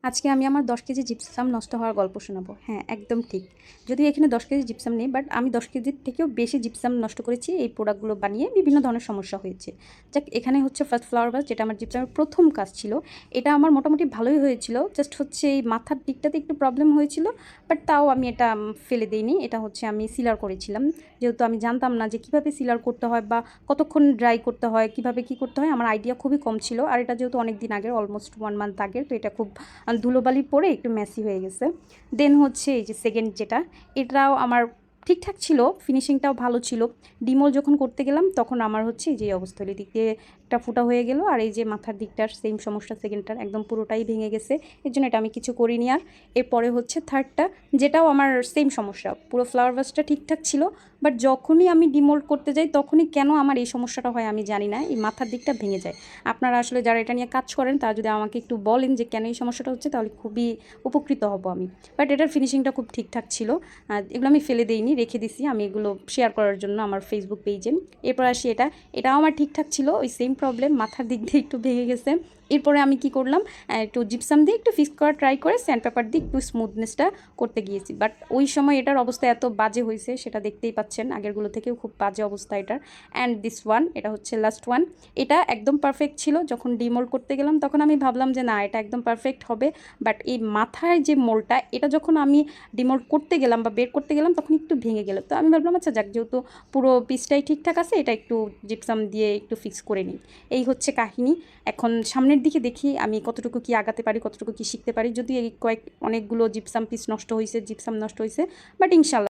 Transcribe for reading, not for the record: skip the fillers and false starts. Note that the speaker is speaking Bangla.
আজকে আমি আমার 10 কেজি জিপসাম নষ্ট হওয়ার গল্প শোনাবো। হ্যাঁ, একদম ঠিক। যদিও এখানে 10 কেজি জিপসাম নেই, বাট আমি 10 কেজির থেকেও বেশি জিপসাম নষ্ট করেছি এই প্রোডাক্টগুলো বানিয়ে। বিভিন্ন ধরনের সমস্যা হয়েছে। যাক, এখানে হচ্ছে ফার্স্ট ফ্লাওয়ার ভাস, যেটা আমার জিপসামের প্রথম কাজ ছিল। এটা আমার মোটামুটি ভালোই হয়েছিল। জাস্ট হচ্ছে এই মাথার দিকটাতে একটু প্রবলেম হয়েছিল, বাট তাও আমি এটা ফেলে দেইনি। এটা হচ্ছে আমি সিলার করেছিলাম। যেহেতু আমি জানতাম না যে কীভাবে সিলার করতে হয় বা কতক্ষণ ড্রাই করতে হয়, কীভাবে কী করতে হয়, আমার আইডিয়া খুবই কম ছিল। আর এটা যেহেতু অনেক দিন আগের, অলমোস্ট 1 মান্থ আগের, তো এটা খুব ধুলোবালি পরে একটু মেসি হয়ে গেছে। দেন হচ্ছে এই যে সেকেন্ড যেটা, এটাও আমার ঠিকঠাক ছিল, ফিনিশিংটাও ভালো ছিল। ডিমোল যখন করতে গেলাম তখন আমার হচ্ছে এই যে অবস্থা হলো, দিক দিয়ে একটা ফুটা হয়ে গেল। আর এই যে মাথার দিকটার সেম সমস্যা, সেকেন্ডটার একদম পুরোটাই ভেঙে গেছে। এর জন্য এটা আমি কিছু করিনি। আর এরপরে হচ্ছে থার্ডটা, যেটাও আমার সেম সমস্যা। পুরো ফ্লাওয়ার ভাসটা ঠিকঠাক ছিল, বাট যখনই আমি ডিমোল্ড করতে যাই তখনই কেন আমার এই সমস্যাটা হয় আমি জানি না, এই মাথার দিকটা ভেঙে যায়। আপনারা আসলে যারা এটা নিয়ে কাজ করেন তারা যদি আমাকে একটু বলেন যে কেন এই সমস্যাটা হচ্ছে, তাহলে খুবই উপকৃত হব আমি। বাট এটার ফিনিশিংটা খুব ঠিকঠাক ছিল। এগুলো আমি ফেলে দেইনি, রেখে দিছি আমি এগুলো শেয়ার করার জন্য আমার ফেসবুক পেজে। এরপর আসি এটাও আমার ঠিকঠাক ছিল, ওই সেম প্রবলেম, মাথার দিক দিয়ে একটু ভেঙে গেছে। এরপরে আমি কি করলাম, একটু জিপসাম দিয়ে একটু ফিক্স করা ট্রাই করে স্যান্ড পেপার দিয়ে একটু স্মুথনেসটা করতে গিয়েছি। বাট ওই সময় এটার অবস্থা এত বাজে হয়েছে, সেটা দেখতেই পাচ্ছেন। আগেরগুলো থেকেও খুব বাজে অবস্থা এটার। অ্যান্ড দিস ওয়ান, এটা হচ্ছে লাস্ট ওয়ান। এটা একদম পারফেক্ট ছিল। যখন ডিমোল্ড করতে গেলাম তখন আমি ভাবলাম যে না, এটা একদম পারফেক্ট হবে। বাট এই মাথায় যে মোলটা, এটা যখন আমি ডিমোল্ড করতে গেলাম বা বের করতে গেলাম তখন একটু ভেঙে গেল। তো আমি ভাবলাম আচ্ছা যাক, যেহেতু পুরো পিসটাই ঠিকঠাক আছে, এটা একটু জিপসাম দিয়ে একটু ফিক্স করে নিই। এই হচ্ছে কাহিনী। এখন সামনের দিকে দেখি আমি কতটুকু কি আগাতে পারি, কতটুকু কি শিখতে পারি। যদি এই অনেকগুলো জিপসাম পিস নষ্ট হয়েছে, জিপসাম নষ্ট হয়েছে, বাট ইনশাল্লাহ